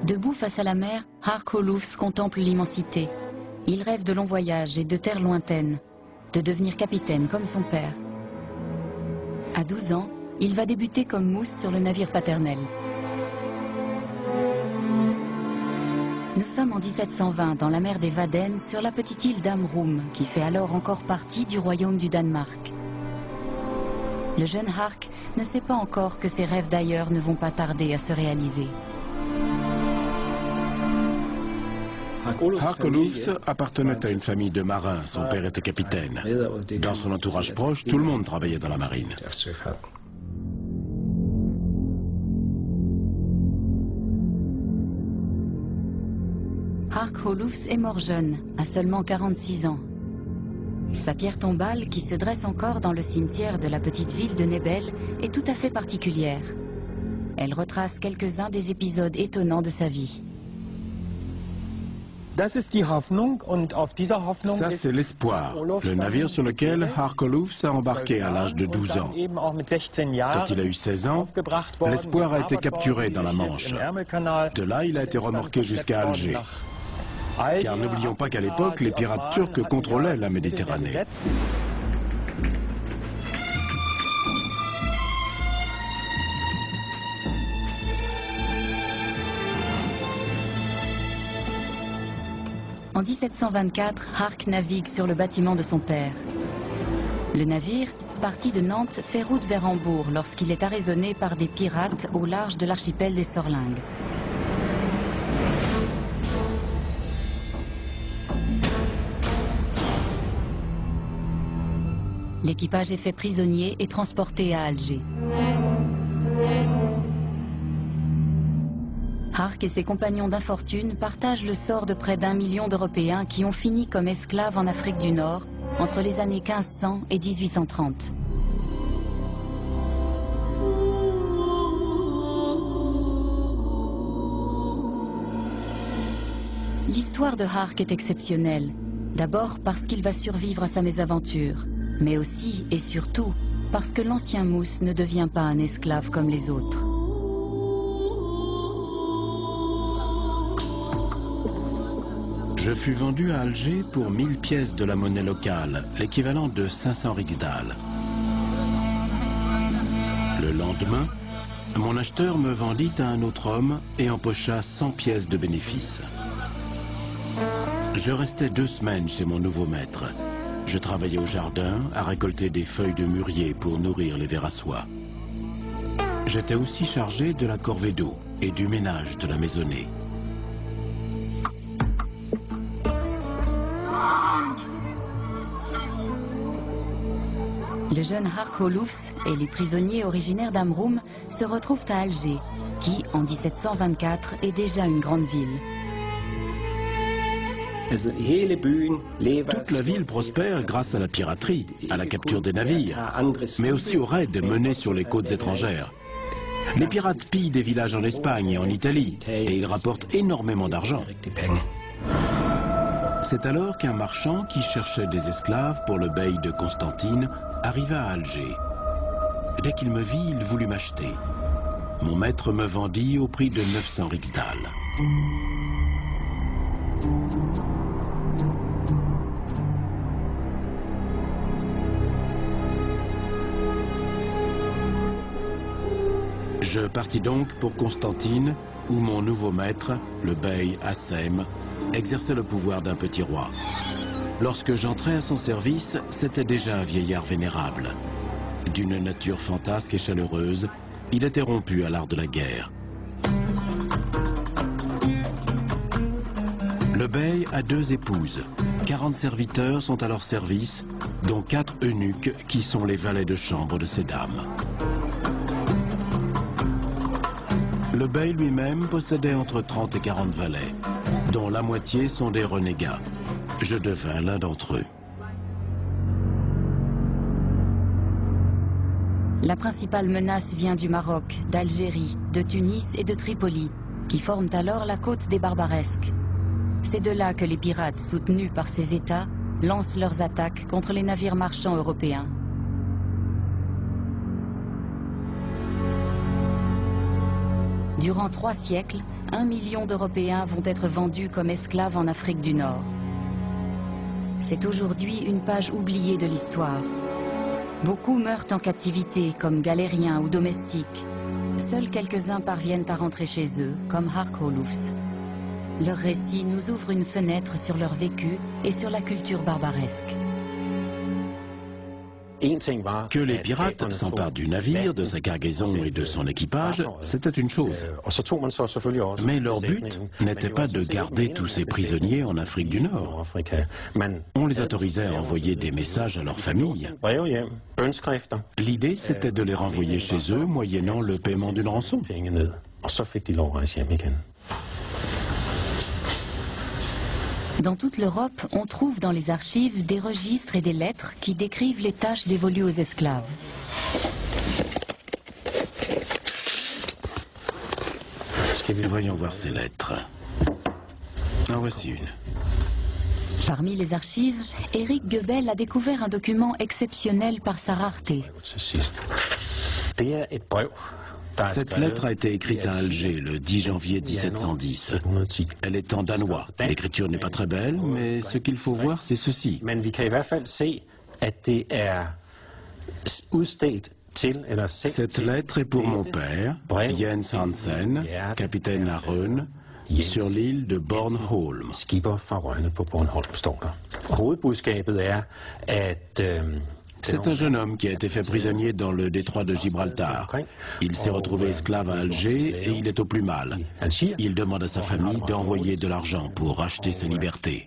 Debout face à la mer, Hark Olufs contemple l'immensité. Il rêve de longs voyages et de terres lointaines, de devenir capitaine comme son père. À 12 ans, il va débuter comme mousse sur le navire paternel. Nous sommes en 1720 dans la mer des Wadden sur la petite île d'Amrum qui fait alors encore partie du royaume du Danemark. Le jeune Hark ne sait pas encore que ses rêves d'ailleurs ne vont pas tarder à se réaliser. Hark Olufs appartenait à une famille de marins, son père était capitaine. Dans son entourage proche, tout le monde travaillait dans la marine. Hark Olufs est mort jeune, à seulement 46 ans. Sa pierre tombale, qui se dresse encore dans le cimetière de la petite ville de Nebel, est tout à fait particulière. Elle retrace quelques-uns des épisodes étonnants de sa vie. Ça, c'est l'Espoir, le navire sur lequel Hark Olufs a embarqué à l'âge de 12 ans. Quand il a eu 16 ans, l'Espoir a été capturé dans la Manche. De là, il a été remorqué jusqu'à Alger. Car n'oublions pas qu'à l'époque, les pirates turcs contrôlaient la Méditerranée. En 1724, Hark navigue sur le bâtiment de son père. Le navire, parti de Nantes, fait route vers Hambourg lorsqu'il est arraisonné par des pirates au large de l'archipel des Sorlingues. L'équipage est fait prisonnier et transporté à Alger. Hark et ses compagnons d'infortune partagent le sort de près d'1 million d'Européens qui ont fini comme esclaves en Afrique du Nord entre les années 1500 et 1830. L'histoire de Hark est exceptionnelle. D'abord parce qu'il va survivre à sa mésaventure, mais aussi et surtout parce que l'ancien mousse ne devient pas un esclave comme les autres. Je fus vendu à Alger pour 1000 pièces de la monnaie locale, l'équivalent de 500 riksdal. Le lendemain, mon acheteur me vendit à un autre homme et empocha 100 pièces de bénéfice. Je restais 2 semaines chez mon nouveau maître. Je travaillais au jardin à récolter des feuilles de mûrier pour nourrir les vers à soie. J'étais aussi chargé de la corvée d'eau et du ménage de la maisonnée. Le jeune Hark Olufs et les prisonniers originaires d'Amrum se retrouvent à Alger, qui, en 1724, est déjà une grande ville. Toute la ville prospère grâce à la piraterie, à la capture des navires, mais aussi aux raids menés sur les côtes étrangères. Les pirates pillent des villages en Espagne et en Italie, et ils rapportent énormément d'argent. C'est alors qu'un marchand qui cherchait des esclaves pour le bey de Constantine arriva à Alger. Dès qu'il me vit, il voulut m'acheter. Mon maître me vendit au prix de 900 riksdal. Je partis donc pour Constantine, où mon nouveau maître, le bey Hassem, exerçait le pouvoir d'un petit roi. Lorsque j'entrai à son service, c'était déjà un vieillard vénérable. D'une nature fantasque et chaleureuse, il était rompu à l'art de la guerre. Le bey a 2 épouses. 40 serviteurs sont à leur service, dont 4 eunuques qui sont les valets de chambre de ces dames. Le bey lui-même possédait entre 30 et 40 valets, dont la moitié sont des renégats. Je devins l'un d'entre eux. La principale menace vient du Maroc, d'Algérie, de Tunis et de Tripoli, qui forment alors la côte des Barbaresques. C'est de là que les pirates, soutenus par ces États, lancent leurs attaques contre les navires marchands européens. Durant 3 siècles, 1 million d'Européens vont être vendus comme esclaves en Afrique du Nord. C'est aujourd'hui une page oubliée de l'histoire. Beaucoup meurent en captivité, comme galériens ou domestiques. Seuls quelques-uns parviennent à rentrer chez eux, comme Hark Olufs. Leur récit nous ouvre une fenêtre sur leur vécu et sur la culture barbaresque. Que les pirates s'emparent du navire, de sa cargaison et de son équipage, c'était une chose. Mais leur but n'était pas de garder tous ces prisonniers en Afrique du Nord. On les autorisait à envoyer des messages à leurs familles. L'idée, c'était de les renvoyer chez eux moyennant le paiement d'une rançon. Dans toute l'Europe, on trouve dans les archives des registres et des lettres qui décrivent les tâches dévolues aux esclaves. Voyons voir ces lettres. En voici une. Parmi les archives, Éric Goebel a découvert un document exceptionnel par sa rareté. Cette lettre a été écrite à Alger le 10 janvier 1710. Elle est en danois. L'écriture n'est pas très belle, mais ce qu'il faut voir, c'est ceci. Cette lettre est pour mon père, Jens Hansen, capitaine à Røn, sur l'île de Bornholm. C'est un jeune homme qui a été fait prisonnier dans le détroit de Gibraltar. Il s'est retrouvé esclave à Alger et il est au plus mal. Il demande à sa famille d'envoyer de l'argent pour racheter sa liberté.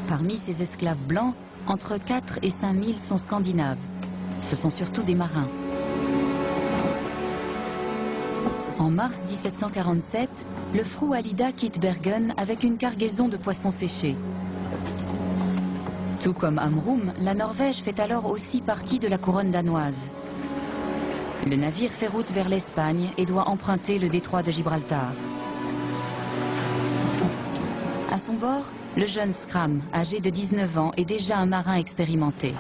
Parmi ces esclaves blancs, entre 4 et 5 000 sont scandinaves. Ce sont surtout des marins. En mars 1747, le Fru Alida quitte Bergen avec une cargaison de poissons séchés. Tout comme Amrum, la Norvège fait alors aussi partie de la couronne danoise. Le navire fait route vers l'Espagne et doit emprunter le détroit de Gibraltar. À son bord, le jeune Skram, âgé de 19 ans, est déjà un marin expérimenté.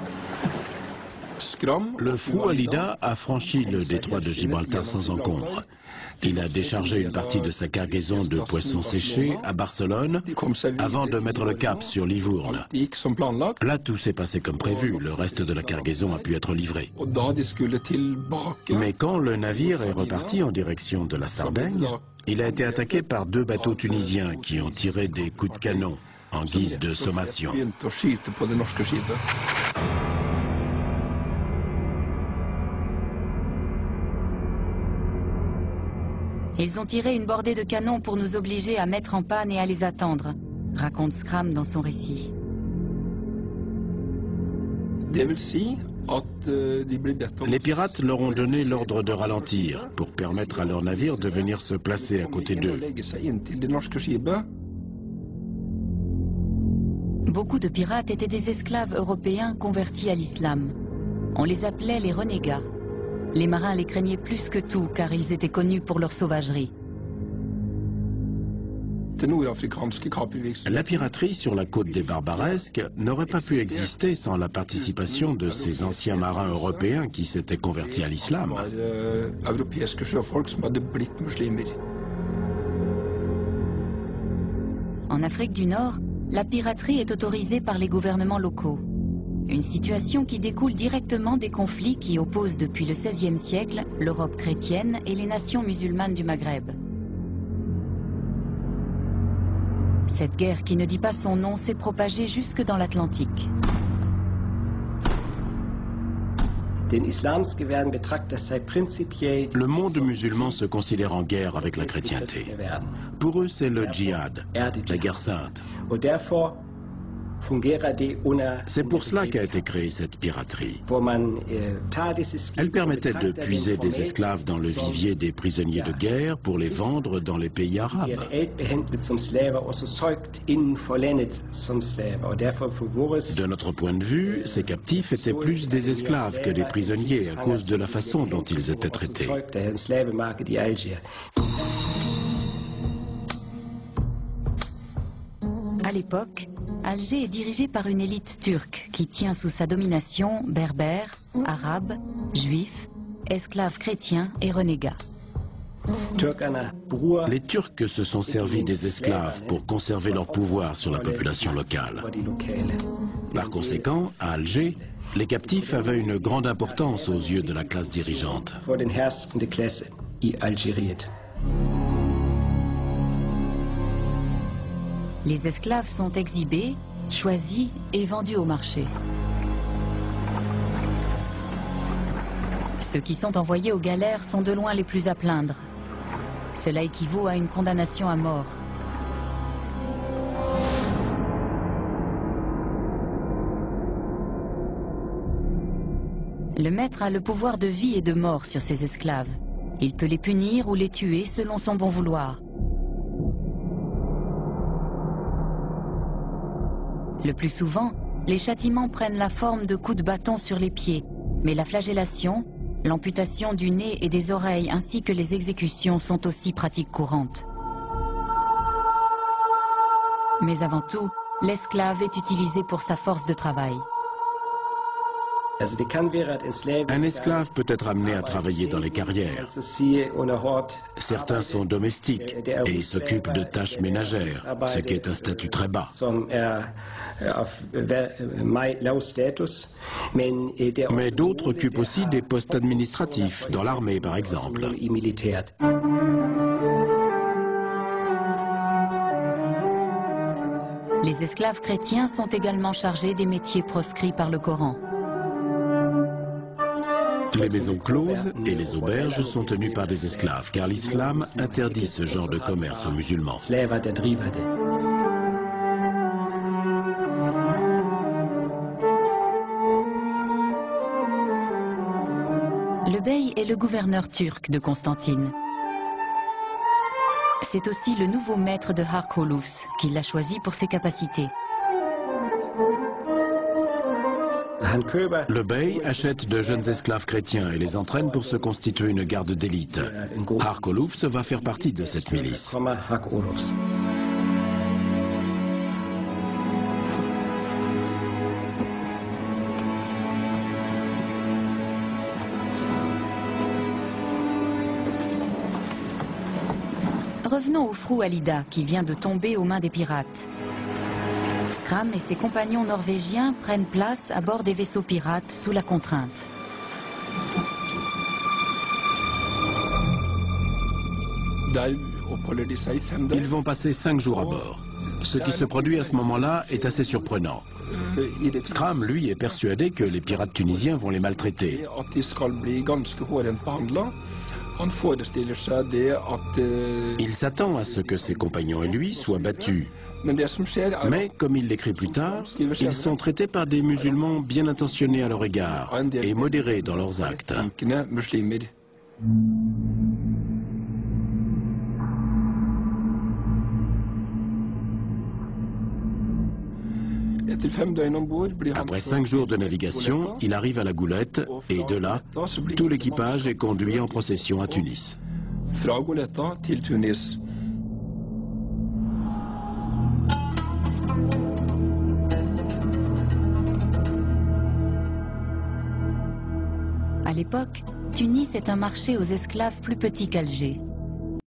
Le Fru Alida a franchi le détroit de Gibraltar sans encombre. Il a déchargé une partie de sa cargaison de poissons séchés à Barcelone avant de mettre le cap sur Livourne. Là, tout s'est passé comme prévu. Le reste de la cargaison a pu être livré. Mais quand le navire est reparti en direction de la Sardaigne, il a été attaqué par 2 bateaux tunisiens qui ont tiré des coups de canon en guise de sommation. Ils ont tiré une bordée de canons pour nous obliger à mettre en panne et à les attendre, raconte Skram dans son récit. Les pirates leur ont donné l'ordre de ralentir pour permettre à leur navire de venir se placer à côté d'eux. Beaucoup de pirates étaient des esclaves européens convertis à l'islam. On les appelait les renégats. Les marins les craignaient plus que tout car ils étaient connus pour leur sauvagerie. La piraterie sur la côte des Barbaresques n'aurait pas pu exister sans la participation de ces anciens marins européens qui s'étaient convertis à l'islam. En Afrique du Nord, la piraterie est autorisée par les gouvernements locaux. Une situation qui découle directement des conflits qui opposent depuis le XVIe siècle l'Europe chrétienne et les nations musulmanes du Maghreb. Cette guerre qui ne dit pas son nom s'est propagée jusque dans l'Atlantique. Le monde musulman se considère en guerre avec la chrétienté. Pour eux, c'est le djihad, la guerre sainte. C'est pour cela qu'a été créée cette piraterie. Elle permettait de puiser des esclaves dans le vivier des prisonniers de guerre pour les vendre dans les pays arabes. De notre point de vue, ces captifs étaient plus des esclaves que des prisonniers à cause de la façon dont ils étaient traités. À l'époque, Alger est dirigé par une élite turque qui tient sous sa domination berbères, arabes, juifs, esclaves chrétiens et renégats. Les Turcs se sont servis des esclaves pour conserver leur pouvoir sur la population locale. Par conséquent, à Alger, les captifs avaient une grande importance aux yeux de la classe dirigeante. Les esclaves sont exhibés, choisis et vendus au marché. Ceux qui sont envoyés aux galères sont de loin les plus à plaindre. Cela équivaut à une condamnation à mort. Le maître a le pouvoir de vie et de mort sur ses esclaves. Il peut les punir ou les tuer selon son bon vouloir. Le plus souvent, les châtiments prennent la forme de coups de bâton sur les pieds, mais la flagellation, l'amputation du nez et des oreilles ainsi que les exécutions sont aussi pratiques courantes. Mais avant tout, l'esclave est utilisé pour sa force de travail. Un esclave peut être amené à travailler dans les carrières. Certains sont domestiques et s'occupent de tâches ménagères, ce qui est un statut très bas. Mais d'autres occupent aussi des postes administratifs, dans l'armée par exemple. Les esclaves chrétiens sont également chargés des métiers proscrits par le Coran. Les maisons closes et les auberges sont tenues par des esclaves, car l'islam interdit ce genre de commerce aux musulmans. Le bey est le gouverneur turc de Constantine. C'est aussi le nouveau maître de Hark Holoufs, qui l'a choisi pour ses capacités. Le bey achète de jeunes esclaves chrétiens et les entraîne pour se constituer une garde d'élite. Hark Holoufs va faire partie de cette milice. Revenons au Frou Alida qui vient de tomber aux mains des pirates. Skram et ses compagnons norvégiens prennent place à bord des vaisseaux pirates sous la contrainte. Ils vont passer 5 jours à bord. Ce qui se produit à ce moment-là est assez surprenant. Skram, lui, est persuadé que les pirates tunisiens vont les maltraiter. Il s'attend à ce que ses compagnons et lui soient battus. Mais, comme il l'écrit plus tard, ils sont traités par des musulmans bien intentionnés à leur égard et modérés dans leurs actes. Après 5 jours de navigation, il arrive à la Goulette et de là, tout l'équipage est conduit en procession à Tunis. À l'époque, Tunis est un marché aux esclaves plus petit qu'Alger.